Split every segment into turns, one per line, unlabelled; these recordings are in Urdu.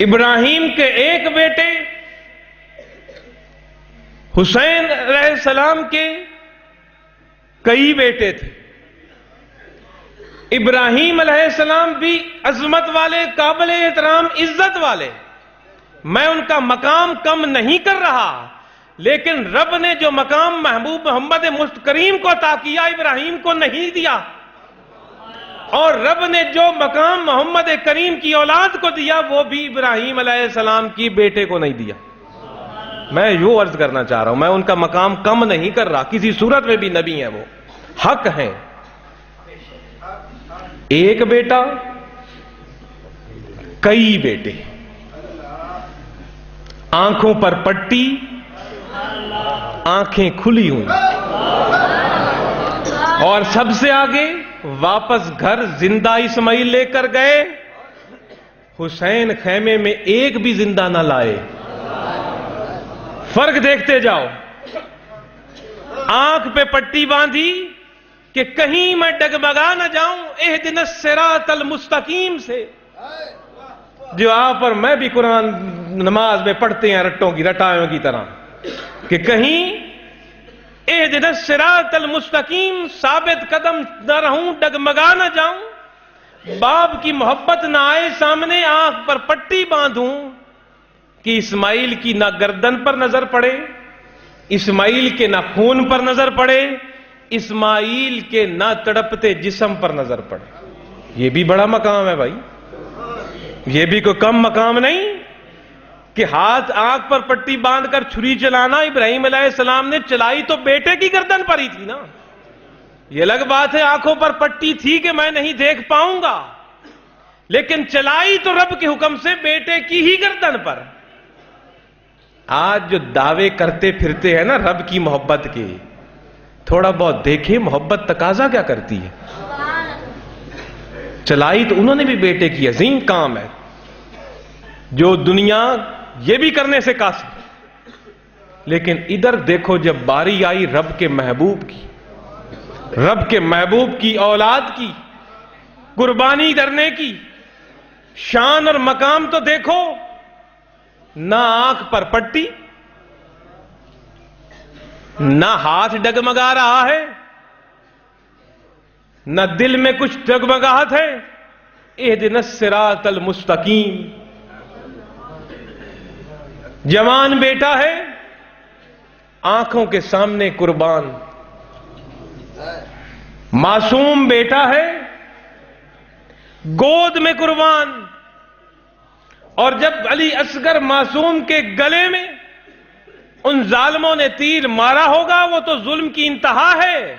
ابراہیم کے ایک بیٹے، حسین علیہ السلام کے کئی بیٹے تھے۔ ابراہیم علیہ السلام بھی عظمت والے، قابل احترام، عزت والے، میں ان کا مقام کم نہیں کر رہا، لیکن رب نے جو مقام محبوب محمد مصطفی کریم کو عطا کیا ابراہیم کو نہیں دیا، اور رب نے جو مقام محمد کریم کی اولاد کو دیا وہ بھی ابراہیم علیہ السلام کی بیٹے کو نہیں دیا۔ میں یوں عرض کرنا چاہ رہا ہوں، میں ان کا مقام کم نہیں کر رہا، کسی صورت میں بھی نبی ہیں، وہ حق ہیں۔ ایک بیٹا، کئی بیٹے، آنکھوں پر پٹی، آنکھیں کھلی ہوئی، اور سب سے آگے واپس گھر زندہ اسماعیل لے کر گئے، حسین خیمے میں ایک بھی زندہ نہ لائے۔ فرق دیکھتے جاؤ، آنکھ پہ پٹی باندھی کہ کہیں میں ڈگمگا نہ جاؤں اہدنا الصراط المستقیم سے، جو آپ اور میں بھی قرآن نماز میں پڑھتے ہیں رٹوں کی، رٹایوں کی طرح، کہ کہیں اہدنا الصراط المستقیم، ثابت قدم نہ رہوں، ڈگمگا نہ جاؤں، باپ کی محبت نہ آئے سامنے، آنکھ پر پٹی باندھوں کہ اسماعیل کی نہ گردن پر نظر پڑے، اسماعیل کے نہ خون پر نظر پڑے، اسماعیل کے نہ تڑپتے جسم پر نظر پڑے۔ یہ بھی بڑا مقام ہے بھائی، یہ بھی کوئی کم مقام نہیں کہ ہاتھ آنکھ پر پٹی باندھ کر چھری چلانا۔ ابراہیم علیہ السلام نے چلائی تو بیٹے کی گردن پر ہی تھی نا، یہ الگ بات ہے آنکھوں پر پٹی تھی کہ میں نہیں دیکھ پاؤں گا، لیکن چلائی تو رب کے حکم سے بیٹے کی ہی گردن پر۔ آج جو دعوے کرتے پھرتے ہیں نا رب کی محبت کے، تھوڑا بہت دیکھیں محبت تقاضا کیا کرتی ہے۔ چلائی تو انہوں نے بھی بیٹے کی، عظیم کام ہے جو دنیا یہ بھی کرنے سے قاصر، لیکن ادھر دیکھو جب باری آئی رب کے محبوب کی، رب کے محبوب کی اولاد کی قربانی کرنے کی، شان اور مقام تو دیکھو، نہ آنکھ پر پٹی، نہ ہاتھ ڈگمگا رہا ہے، نہ دل میں کچھ ڈگمگاہٹ ہے، اہدنا الصراط المستقیم۔ جوان بیٹا ہے، آنکھوں کے سامنے قربان، معصوم بیٹا ہے، گود میں قربان، اور جب علی اصغر معصوم کے گلے میں ان ظالموں نے تیر مارا ہوگا، وہ تو ظلم کی انتہا ہے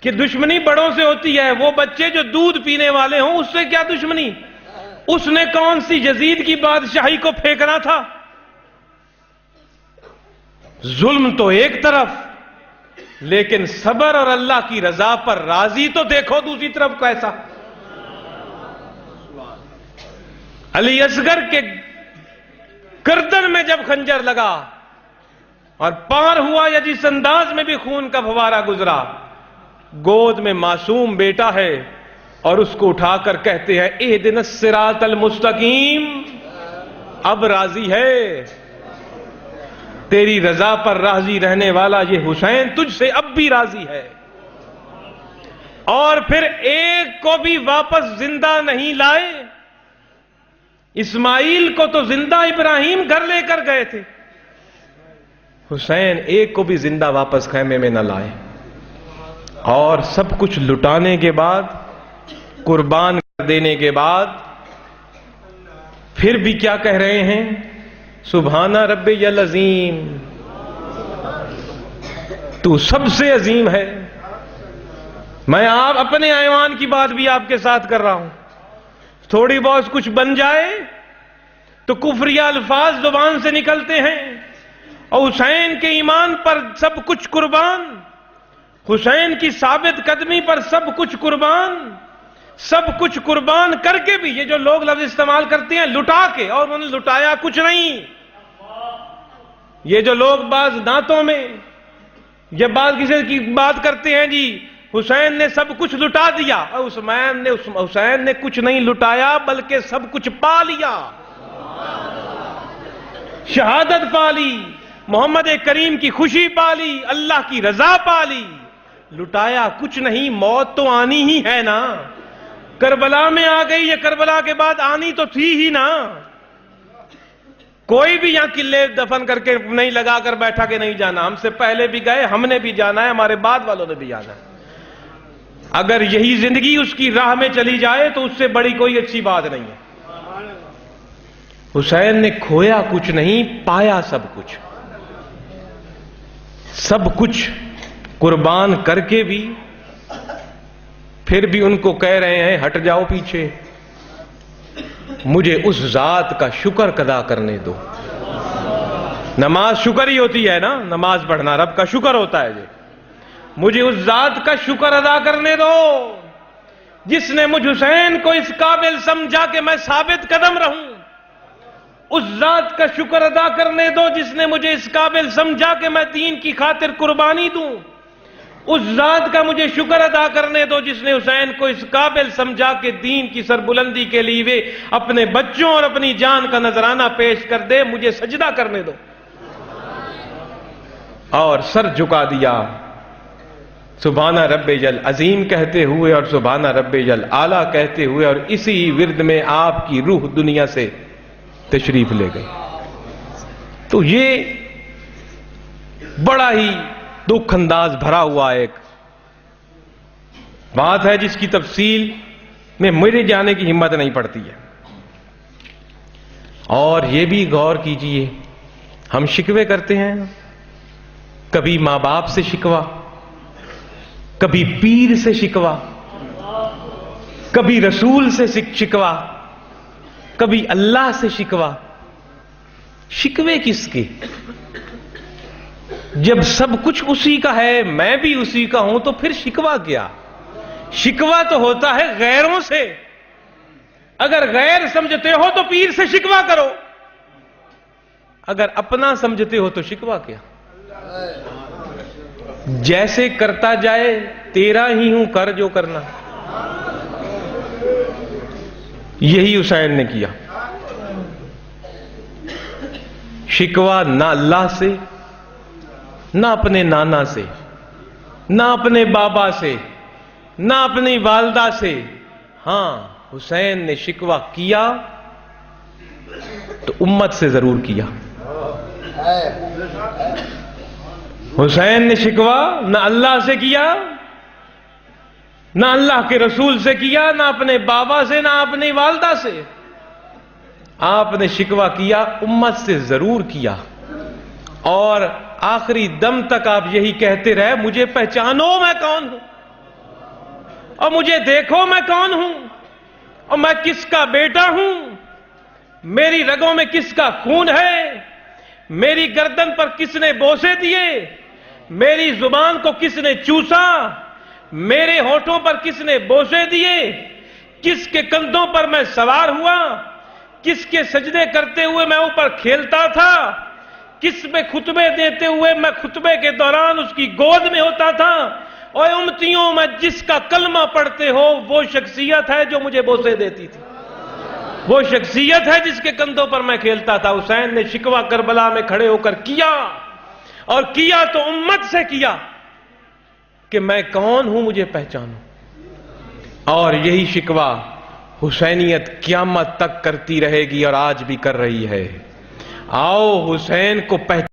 کہ دشمنی بڑوں سے ہوتی ہے، وہ بچے جو دودھ پینے والے ہوں اس سے کیا دشمنی، اس نے کون سی یزید کی بادشاہی کو پھینکنا تھا۔ ظلم تو ایک طرف، لیکن صبر اور اللہ کی رضا پر راضی تو دیکھو دوسری طرف کیسا۔ علی اصغر کے گردن میں جب خنجر لگا اور پار ہوا یا جس انداز میں بھی خون کا فوارہ گزرا، گود میں معصوم بیٹا ہے اور اس کو اٹھا کر کہتے ہیں اہدنا الصراط المستقیم، اب راضی ہے، تیری رضا پر راضی رہنے والا یہ حسین تجھ سے اب بھی راضی ہے۔ اور پھر ایک کو بھی واپس زندہ نہیں لائے، اسماعیل کو تو زندہ ابراہیم گھر لے کر گئے تھے، حسین ایک کو بھی زندہ واپس خیمے میں نہ لائے، اور سب کچھ لٹانے کے بعد، قربان کر دینے کے بعد پھر بھی کیا کہہ رہے ہیں، سبحان ربی العظیم، تو سب سے عظیم ہے۔ میں آپ اپنے ایوان کی بات بھی آپ کے ساتھ کر رہا ہوں، تھوڑی بہت کچھ بن جائے تو کفریہ الفاظ زبان سے نکلتے ہیں، اور حسین کے ایمان پر سب کچھ قربان، حسین کی ثابت قدمی پر سب کچھ قربان، سب کچھ قربان کر کے بھی یہ جو لوگ لفظ استعمال کرتے ہیں لٹا کے، اور انہوں نے لٹایا کچھ نہیں۔ یہ جو لوگ بعض نعتوں میں یا بعض کسی کی بات کرتے ہیں جی حسین نے سب کچھ لٹا دیا، اور حسین نے کچھ نہیں لٹایا بلکہ سب کچھ پا لیا، شہادت پا لی، محمد کریم کی خوشی پا لی، اللہ کی رضا پا لی۔ لٹایا کچھ نہیں، موت تو آنی ہی ہے نا، کربلا میں آ گئی یا کربلا کے بعد آنی تو تھی ہی نا۔ کوئی بھی یہاں قلعے دفن کر کے نہیں لگا کر بیٹھا کہ نہیں جانا، ہم سے پہلے بھی گئے، ہم نے بھی جانا ہے، ہمارے بعد والوں نے بھی جانا ہے۔ اگر یہی زندگی اس کی راہ میں چلی جائے تو اس سے بڑی کوئی اچھی بات نہیں ہے۔ حسین نے کھویا کچھ نہیں، پایا سب کچھ، سب کچھ قربان کر کے بھی پھر بھی ان کو کہہ رہے ہیں ہٹ جاؤ پیچھے، مجھے اس ذات کا شکر ادا کرنے دو۔ نماز شکر ہی ہوتی ہے نا، نماز پڑھنا رب کا شکر ہوتا ہے جی۔ مجھے اس ذات کا شکر ادا کرنے دو جس نے مجھ حسین کو اس قابل سمجھا کہ میں ثابت قدم رہوں، اس ذات کا شکر ادا کرنے دو جس نے مجھے اس قابل سمجھا کہ میں دین کی خاطر قربانی دوں، اس ذات کا مجھے شکر ادا کرنے دو جس نے حسین کو اس قابل سمجھا کہ دین کی سربلندی کے لیے وہ اپنے بچوں اور اپنی جان کا نذرانہ پیش کر دے، مجھے سجدہ کرنے دو۔ اور سر جھکا دیا، سبحانہ رب جل عظیم کہتے ہوئے اور سبحانہ رب جل اعلیٰ کہتے ہوئے، اور اسی ورد میں آپ کی روح دنیا سے تشریف لے گئی۔ تو یہ بڑا ہی دکھ انداز بھرا ہوا ایک بات ہے جس کی تفصیل میں میرے جانے کی ہمت نہیں پڑتی ہے۔ اور یہ بھی غور کیجئے، ہم شکوے کرتے ہیں، کبھی ماں باپ سے شکوہ، کبھی پیر سے شکوہ، کبھی رسول سے شکوہ، کبھی اللہ سے شکوہ۔ شکوے کس کے؟ جب سب کچھ اسی کا ہے، میں بھی اسی کا ہوں، تو پھر شکوہ کیا؟ شکوہ تو ہوتا ہے غیروں سے۔ اگر غیر سمجھتے ہو تو پیر سے شکوہ کرو، اگر اپنا سمجھتے ہو تو شکوہ کیا؟ جیسے کرتا جائے تیرا ہی ہوں، کر جو کرنا۔ یہی حسین نے کیا۔ شکوہ نہ اللہ سے، نہ اپنے نانا سے، نہ اپنے بابا سے، نہ اپنی والدہ سے۔ ہاں، حسین نے شکوہ کیا تو امت سے ضرور کیا۔ حسین نے شکوہ نہ اللہ سے کیا، نہ اللہ کے رسول سے کیا، نہ اپنے بابا سے، نہ اپنی والدہ سے۔ آپ نے شکوہ کیا امت سے ضرور کیا، اور آخری دم تک آپ یہی کہتے رہے، مجھے پہچانو میں کون ہوں، اور مجھے دیکھو میں کون ہوں، اور میں کس کا بیٹا ہوں، میری رگوں میں کس کا خون ہے، میری گردن پر کس نے بوسے دیے، میری زبان کو کس نے چوسا، میرے ہونٹوں پر کس نے بوسے دیے، کس کے کندھوں پر میں سوار ہوا، کس کے سجدے کرتے ہوئے میں اوپر کھیلتا تھا، کس میں خطبے دیتے ہوئے میں خطبے کے دوران اس کی گود میں ہوتا تھا، اور امتیوں میں جس کا کلمہ پڑھتے ہو وہ شخصیت ہے جو مجھے بوسے دیتی تھی، وہ شخصیت ہے جس کے کندھوں پر میں کھیلتا تھا۔ حسین نے شکوہ کربلا میں کھڑے ہو کر کیا، اور کیا تو امت سے کیا کہ میں کون ہوں، مجھے پہچانو۔ اور یہی شکوہ حسینیت قیامت تک کرتی رہے گی، اور آج بھی کر رہی ہے۔ آؤ حسین کو پہچان